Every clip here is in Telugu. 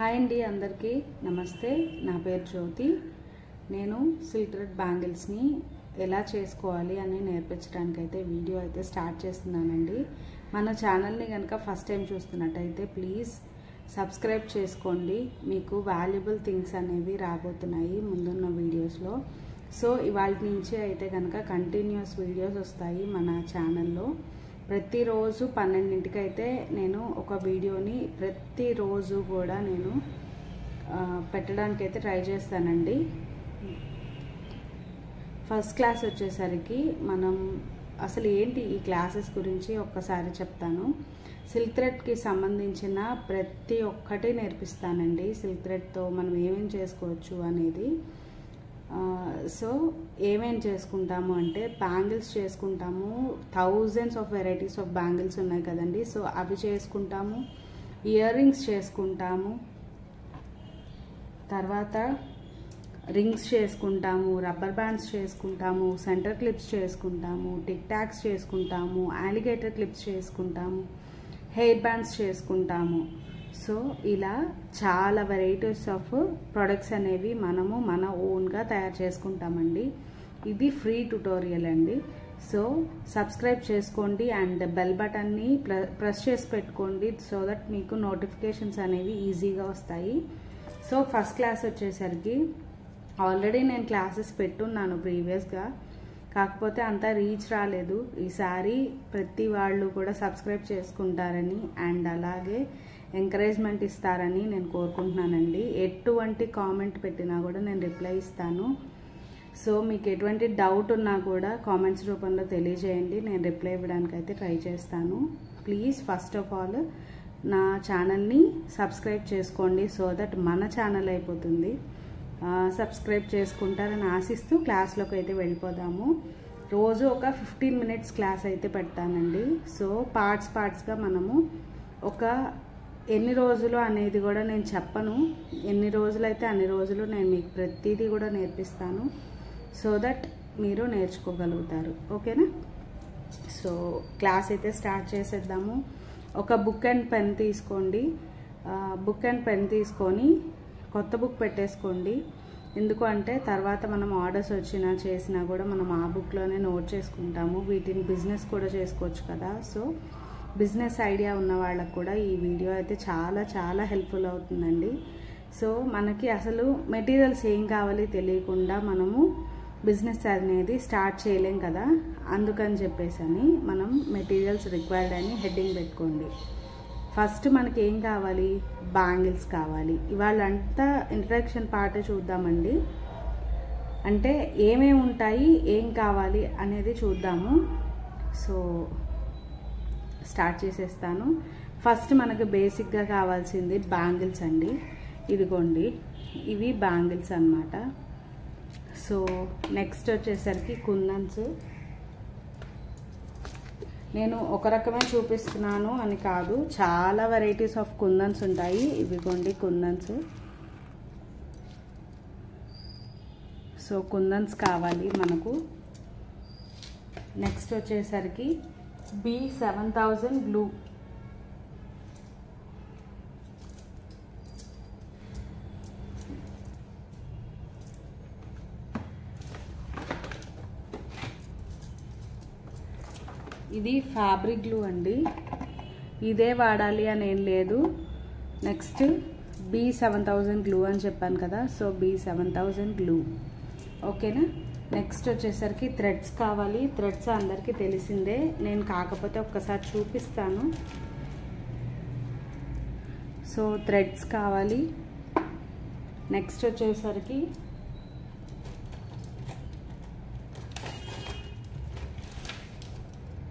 హాయ్ అండి, అందరికీ నమస్తే. నా పేరు జ్యోతి. నేను సిల్క్ థ్రెడ్ బ్యాంగిల్స్ని ఎలా చేసుకోవాలి అని నేర్పించడానికి అయితే వీడియో అయితే స్టార్ట్ చేస్తున్నానండి. మన ఛానల్ని కనుక ఫస్ట్ టైం చూస్తున్నట్టయితే ప్లీజ్ సబ్స్క్రైబ్ చేసుకోండి. మీకు వాల్యుబుల్ థింగ్స్ అనేవి రాబోతున్నాయి ముందున్న వీడియోస్లో. సో ఇవాళ నుంచి అయితే కనుక కంటిన్యూస్ వీడియోస్ వస్తాయి మన ఛానల్లో. ప్రతిరోజు 12ంటికి అయితే నేను ఒక వీడియోని ప్రతిరోజు కూడా నేను పెట్టడానికి అయితే ట్రై చేస్తానండి. ఫస్ట్ క్లాస్ వచ్చేసరికి మనం అసలు ఏంటి ఈ క్లాసెస్ గురించి ఒక్కసారి చెప్తాను. సిల్క్ థ్రెడ్కి సంబంధించిన ప్రతి ఒక్కటి నేర్పిస్తానండి. సిల్క్ థ్రెడ్తో మనం ఏమేం చేసుకోవచ్చు అనేది. సో ఏమేం చేసుకుంటాము అంటే బ్యాంగిల్స్ చేసుకుంటాము. Thousands of varieties of bangles ఉన్నాయి కదండి. సో అవి చేసుకుంటాము. ఇయర్ రింగ్స్ చేసుకుంటాము, తర్వాత రింగ్స్ చేసుకుంటాము, రబ్బర్ బ్యాండ్స్ చేసుకుంటాము, సెంటర్ క్లిప్స్ చేసుకుంటాము, టిక్ టాక్స్ చేసుకుంటాము, అలిగేటర్ క్లిప్స్ చేసుకుంటాము, హెయిర్ బ్యాండ్స్ చేసుకుంటాము. సో ఇలా చాలా వెరైటీస్ ఆఫ్ ప్రొడక్ట్స్ అనేవి మనము మన ఓన్గా తయారు చేసుకుంటామండి. ఇది ఫ్రీ ట్యుటోరియల్ అండి. సో సబ్స్క్రైబ్ చేసుకోండి అండ్ బెల్ బటన్ని ప్రెస్ చేసి పెట్టుకోండి. సో దట్ మీకు నోటిఫికేషన్స్ అనేవి ఈజీగా వస్తాయి. సో ఫస్ట్ క్లాస్ వచ్చేసరికి ఆల్రెడీ నేను క్లాసెస్ పెట్టున్నాను ప్రీవియస్గా, కాకపోతే అంత రీచ్ రాలేదు. ఈసారి ప్రతి వాళ్ళు కూడా సబ్స్క్రైబ్ చేసుకుంటారని అండ్ అలాగే ఎంకరేజ్మెంట్ ఇస్తారని నేను కోరుకుంటున్నానండి. ఎటువంటి కామెంట్ పెట్టినా కూడా నేను రిప్లై ఇస్తాను. సో మీకు ఎటువంటి డౌట్ ఉన్నా కూడా కామెంట్స్ రూపంలో తెలియజేయండి. నేను రిప్లై ఇవ్వడానికి అయితే ట్రై చేస్తాను. ప్లీజ్ ఫస్ట్ ఆఫ్ ఆల్ నా ఛానల్ని సబ్స్క్రైబ్ చేసుకోండి. సో దట్ మన ఛానల్ అయిపోతుంది. సబ్స్క్రైబ్ చేసుకుంటారని ఆశిస్తూ క్లాస్లోకి అయితే వెళ్ళిపోదాము. రోజు ఒక 15 మినిట్స్ క్లాస్ అయితే పెడతానండి. సో పార్ట్స్గా మనము ఒక ఎన్ని రోజులు అనేది కూడా నేను చెప్పను. ఎన్ని రోజులు అయితే అన్ని రోజులు నేను మీకు ప్రతిదీ కూడా నేర్పిస్తాను. సో దట్ మీరు నేర్చుకోగలుగుతారు. ఓకేనా? సో క్లాస్ అయితే స్టార్ట్ చేసేద్దాము. ఒక బుక్ అండ్ పెన్ తీసుకోండి. బుక్ అండ్ పెన్ తీసుకొని కొత్త బుక్ పెట్టేసుకోండి. ఎందుకు అంటే తర్వాత మనం ఆర్డర్స్ వచ్చినా చేసినా కూడా మనం ఆ బుక్లోనే నోట్ చేసుకుంటాము. వీటిని బిజినెస్ కూడా చేసుకోవచ్చు కదా. సో బిజినెస్ ఐడియా ఉన్న వాళ్ళకు కూడా ఈ వీడియో అయితే చాలా చాలా హెల్ప్ఫుల్ అవుతుందండి. సో మనకి అసలు మెటీరియల్స్ ఏం కావాలి తెలియకుండా మనము బిజినెస్ అనేది స్టార్ట్ చేయలేం కదా. అందుకని చెప్పేసి మనం మెటీరియల్స్ రిక్వైర్డ్ అని హెడ్డింగ్ పెట్టుకోండి. ఫస్ట్ మనకి ఏం కావాలి? బ్యాంగిల్స్ కావాలి. ఇవాళ అంతా ఇంట్రడక్షన్ పార్ట్ చూద్దామండి. అంటే ఏమేమి ఉంటాయి, ఏం కావాలి అనేది చూద్దాము. సో స్టార్ట్ చేసేస్తాను. ఫస్ట్ మనకు బేసిక్గా కావాల్సింది బ్యాంగిల్స్ అండి. ఇదిగోండి, ఇవి బ్యాంగిల్స్ అన్నమాట. సో నెక్స్ట్ వచ్చేసరికి కుందన్స్. నేను ఒక రకమే చూపిస్తున్నాను అని కాదు, చాలా వెరైటీస్ ఆఫ్ కుందన్స్ ఉంటాయి. ఇవిగోండి కుందన్స్. సో కుందన్స్ కావాలి మనకు. నెక్స్ట్ వచ్చేసరికి B7000 గ్లూ. ఇది ఫ్యాబ్రిక్ గ్లూ అండి. ఇదే వాడాలి అని ఏం లేదు. నెక్స్ట్ B7000 గ్లూ అని చెప్పాను కదా. So B7000 glue. ఓకేనా? నెక్స్ట్ వచ్చేసరికి థ్రెడ్స్ కావాలి. థ్రెడ్స్ అందరికీ తెలిసిందే, నేను కాకపోతే ఒక్కసారి చూపిస్తాను. సో థ్రెడ్స్ కావాలి. నెక్స్ట్ వచ్చేసరికి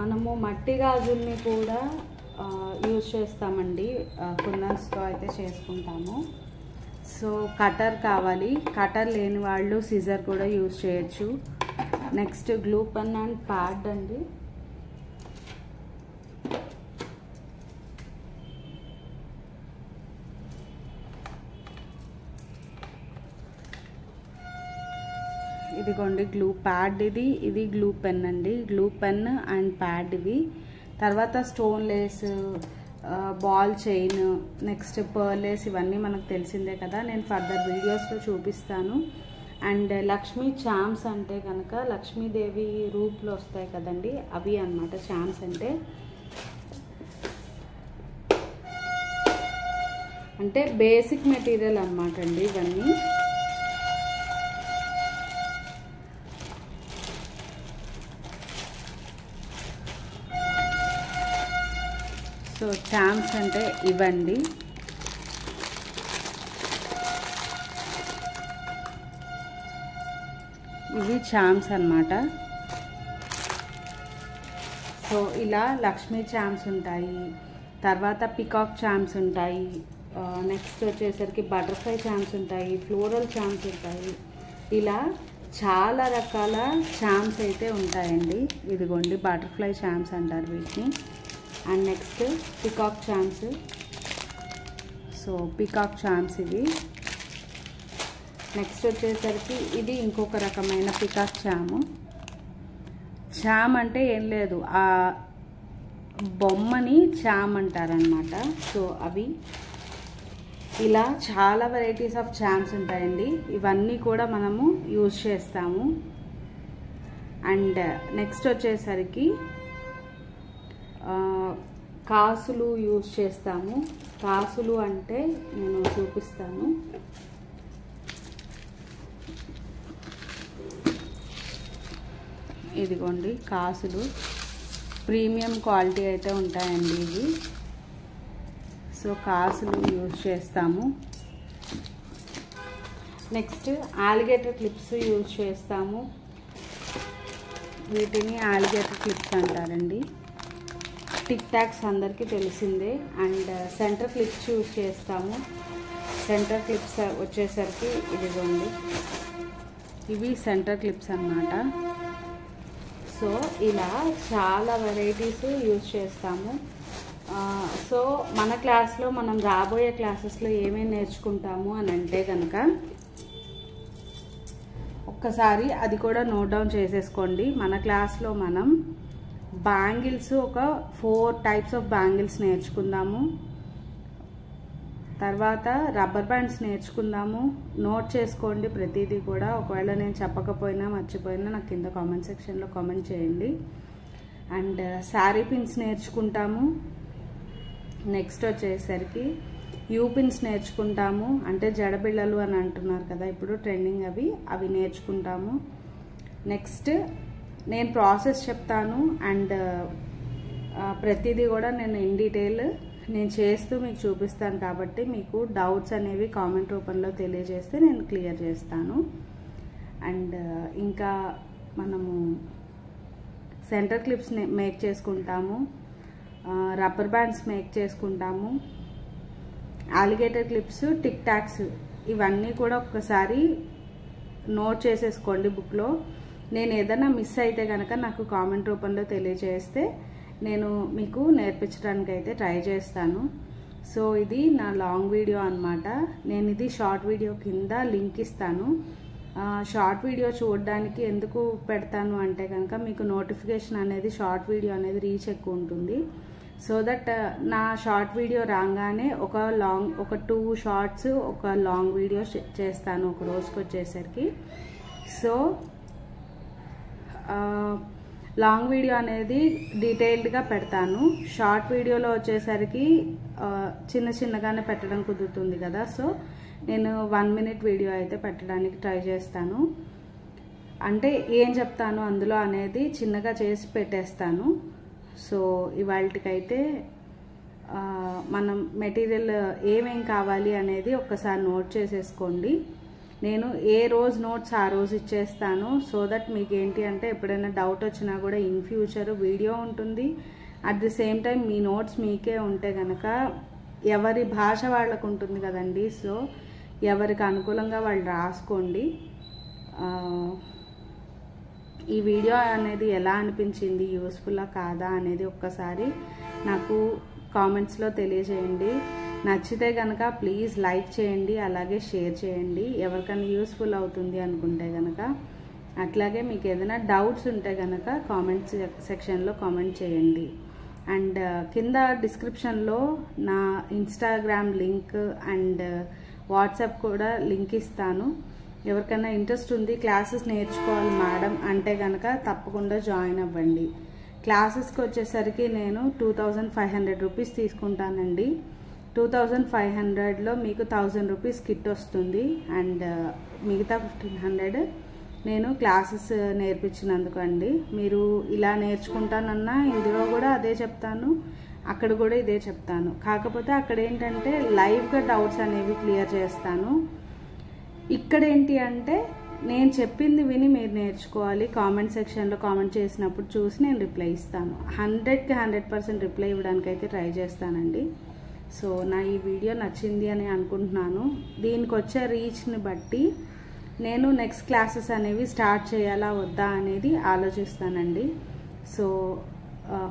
మనము మట్టి గాజుల్ని కూడా యూజ్ చేస్తామండి. కుందన్స్తో అయితే చేసుకుంటాము. సో కటర్ కావాలి. కటర్ లేని వాళ్ళు సిజర్ కూడా యూజ్ చేయొచ్చు. Next glue pen and pad అండి. ఇదిగోండి గ్లూ ప్యాడ్. ఇది గ్లూ పెన్ అండి. గ్లూ పెన్ అండ్ ప్యాడ్ ఇవి. తర్వాత stone lace ball chain, next పర్లేస్, ఇవన్నీ మనకు తెలిసిందే కదా. నేను ఫర్దర్ వీడియోస్లో చూపిస్తాను. అండ్ లక్ష్మీ చామ్స్ అంటే కనుక లక్ష్మీదేవి రూపులు వస్తాయి కదండి, అవి అన్నమాట చామ్స్ అంటే బేసిక్ మెటీరియల్ అన్నమాట అండి ఇవన్నీ. సో చామ్స్ అంటే ఇవ్వండి. ఇవి చామ్స్ అన్నమాట. సో ఇలా లక్ష్మీ చామ్స్ ఉంటాయి, తర్వాత పికాక్ చామ్స్ ఉంటాయి, నెక్స్ట్ వచ్చేసరికి బటర్ఫ్లై చామ్స్ ఉంటాయి, ఫ్లోరల్ చామ్స్ ఉంటాయి. ఇలా చాలా రకాల చామ్స్ అయితే ఉంటాయండి. ఇదిగోండి బటర్ఫ్లై చామ్స్ అంటారు వీటిని. And next peacock charms. So peacock charms ఇవి. నెక్స్ట్ వచ్చేసరికి ఇది ఇంకొక రకమైన పికాక్ చాము. చామ్ అంటే ఏం లేదు, ఆ బొమ్మని చామ్ అంటారనమాట. సో అవి ఇలా చాలా వెరైటీస్ ఆఫ్ చామ్స్ ఉంటాయండి. ఇవన్నీ కూడా మనము యూజ్ చేస్తాము. అండ్ నెక్స్ట్ వచ్చేసరికి కాసులు యూజ్ చేస్తాము. కాసులు అంటే నేను చూపిస్తాను. ఇదిగోండి కాసులు, ప్రీమియం క్వాలిటీ అయితే ఉంటాయండి ఇవి. సో కాసులు యూజ్ చేస్తాము. నెక్స్ట్ ఆలిగేటర్ క్లిప్స్ యూజ్ చేస్తాము. వీటిని ఆలిగేటర్ క్లిప్స్ అంటారండి. టిక్ టాక్స్ అందరికీ తెలిసిందే. అండ్ సెంటర్ క్లిప్స్ యూజ్ చేస్తాము. సెంటర్ క్లిప్స్ వచ్చేసరికి ఇదిగోండి, ఇవి సెంటర్ క్లిప్స్ అన్నమాట. సో ఇలా చాలా వెరైటీస్ యూజ్ చేస్తాము. సో మన క్లాస్లో మనం రాబోయే క్లాసెస్లో ఏమేమి నేర్చుకుంటాము అని అంటే కనుక ఒక్కసారి అది కూడా నోట్ డౌన్ చేసేసుకోండి. మన క్లాస్లో మనం బ్యాంగిల్స్ ఒక 4 టైప్స్ ఆఫ్ బ్యాంగిల్స్ నేర్చుకుందాము. తర్వాత రబ్బర్ బ్యాండ్స్ నేర్చుకుందాము. నోట్ చేసుకోండి ప్రతిదీ కూడా. ఒకవేళ నేను చెప్పకపోయినా మర్చిపోయినా నాకు కింద కామెంట్ సెక్షన్లో కామెంట్ చేయండి. అండ్ శారీ పిన్స్ నేర్చుకుంటాము. నెక్స్ట్ వచ్చేసరికి యూ పిన్స్ నేర్చుకుంటాము. అంటే జడబిళ్ళలు అని అంటున్నారు కదా ఇప్పుడు ట్రెండింగ్, అవి నేర్చుకుంటాము. నెక్స్ట్ నేను ప్రాసెస్ చెప్తాను. అండ్ ప్రతిదీ కూడా నేను ఇన్ డీటెయిల్ నేను చేస్తూ మీకు చూపిస్తాను. కాబట్టి మీకు డౌట్స్ అనేవి కామెంట్ రూపంలో తెలియజేస్తే నేను క్లియర్ చేస్తాను. అండ్ ఇంకా మనము సెంటర్ క్లిప్స్ మేక్ చేసుకుంటాము, రబ్బర్ బ్యాండ్స్ మేక్ చేసుకుంటాము, ఆలిగేటర్ క్లిప్స్, టిక్ టాక్స్, ఇవన్నీ కూడా ఒక్కసారి నోట్ చేసేసుకోండి బుక్లో. నేను ఏదైనా మిస్ అయితే కనుక నాకు కామెంట్ రూపంలో తెలియజేస్తే నేను మీకు నేర్పించడానికి అయితే ట్రై చేస్తాను. సో ఇది నా లాంగ్ వీడియో అన్నమాట. నేను ఇది షార్ట్ వీడియో కింద లింక్ ఇస్తాను. షార్ట్ వీడియో చూడడానికి ఎందుకు పెడతాను అంటే కనుక మీకు నోటిఫికేషన్ అనేది షార్ట్ వీడియో అనేది రీచ్ ఎక్కువ ఉంటుంది. సో దట్ నా షార్ట్ వీడియో రాగానే ఒక 2 షార్ట్స్ ఒక లాంగ్ వీడియో చేస్తాను ఒక రోజుకి వచ్చేసరికి. సో లాంగ్ వీడియో అనేది డీటెయిల్డ్గా పెడతాను. షార్ట్ వీడియోలో వచ్చేసరికి చిన్నగానే పెట్టడం కుదురుతుంది కదా. సో నేను 1 minute వీడియో అయితే పెట్టడానికి ట్రై చేస్తాను. అంటే ఏం చెప్తాను అందులో అనేది చిన్నగా చేసి పెట్టేస్తాను. సో ఇవాళకైతే మనం మెటీరియల్ ఏమేం కావాలి అనేది ఒక్కసారి నోట్ చేసేసుకోండి. నేను ఏ రోజు నోట్స్ ఆ రోజు ఇచ్చేస్తాను. సో దట్ మీకు ఏంటి అంటే ఎప్పుడైనా డౌట్ వచ్చినా కూడా ఇన్ ఫ్యూచర్ వీడియో ఉంటుంది. At the same time me notes మీకే ఉంటే కనుక ఎవరి భాష వాళ్ళకు ఉంటుంది కదండి. సో ఎవరికి అనుకూలంగా వాళ్ళు రాసుకోండి. ఈ వీడియో అనేది ఎలా అనిపించింది, యూస్ఫుల్లా కాదా అనేది ఒక్కసారి నాకు కామెంట్స్లో తెలియజేయండి. నచ్చితే కనుక ప్లీజ్ లైక్ చేయండి, అలాగే షేర్ చేయండి ఎవరికైనా యూస్ఫుల్ అవుతుంది అనుకుంటే కనుక. అట్లాగే మీకు ఏదైనా డౌట్స్ ఉంటే కనుక కామెంట్ సెక్షన్లో కామెంట్ చేయండి. అండ్ కింద డిస్క్రిప్షన్లో నా ఇన్స్టాగ్రామ్ లింక్ అండ్ వాట్సాప్ కూడా లింక్ ఇస్తాను. ఎవరికైనా ఇంట్రెస్ట్ ఉంది క్లాసెస్ నేర్చుకోవాలి మేడం అంటే కనుక తప్పకుండా జాయిన్ అవ్వండి. క్లాసెస్కి వచ్చేసరికి నేను 2500 రూపీస్ తీసుకుంటానండి. 2500లో మీకు 1000 రూపీస్ కిట్ వస్తుంది అండ్ మిగతా 1500 నేను క్లాసెస్ నేర్పించినందుకు అండి. మీరు ఇలా నేర్చుకుంటానన్నా ఇందులో కూడా అదే చెప్తాను, అక్కడ కూడా ఇదే చెప్తాను. కాకపోతే అక్కడ ఏంటంటే లైవ్గా డౌట్స్ అనేవి క్లియర్ చేస్తాను. ఇక్కడ ఏంటి అంటే నేను చెప్పింది విని మీరు నేర్చుకోవాలి. కామెంట్ సెక్షన్లో కామెంట్ చేసినప్పుడు చూసి నేను రిప్లై ఇస్తాను. 100కి 100% రిప్లై ఇవ్వడానికి అయితే ట్రై చేస్తానండి. సో నా ఈ వీడియో నచ్చింది అని అనుకుంటున్నాను. దీనికి వచ్చే రీచ్ని బట్టి నేను నెక్స్ట్ క్లాసెస్ అనేవి స్టార్ట్ చేయాలా వద్దా అనేది ఆలోచిస్తానండి. So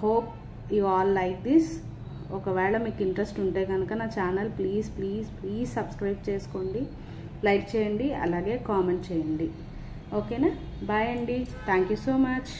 hope you all like this. ఒకవేళ మీకు ఇంట్రెస్ట్ ఉంటే కనుక నా ఛానల్ ప్లీజ్ సబ్స్క్రైబ్ చేసుకోండి, లైక్ చేయండి, అలాగే కామెంట్ చేయండి. ఓకేనా? బాయ్ అండి. Thank you so much.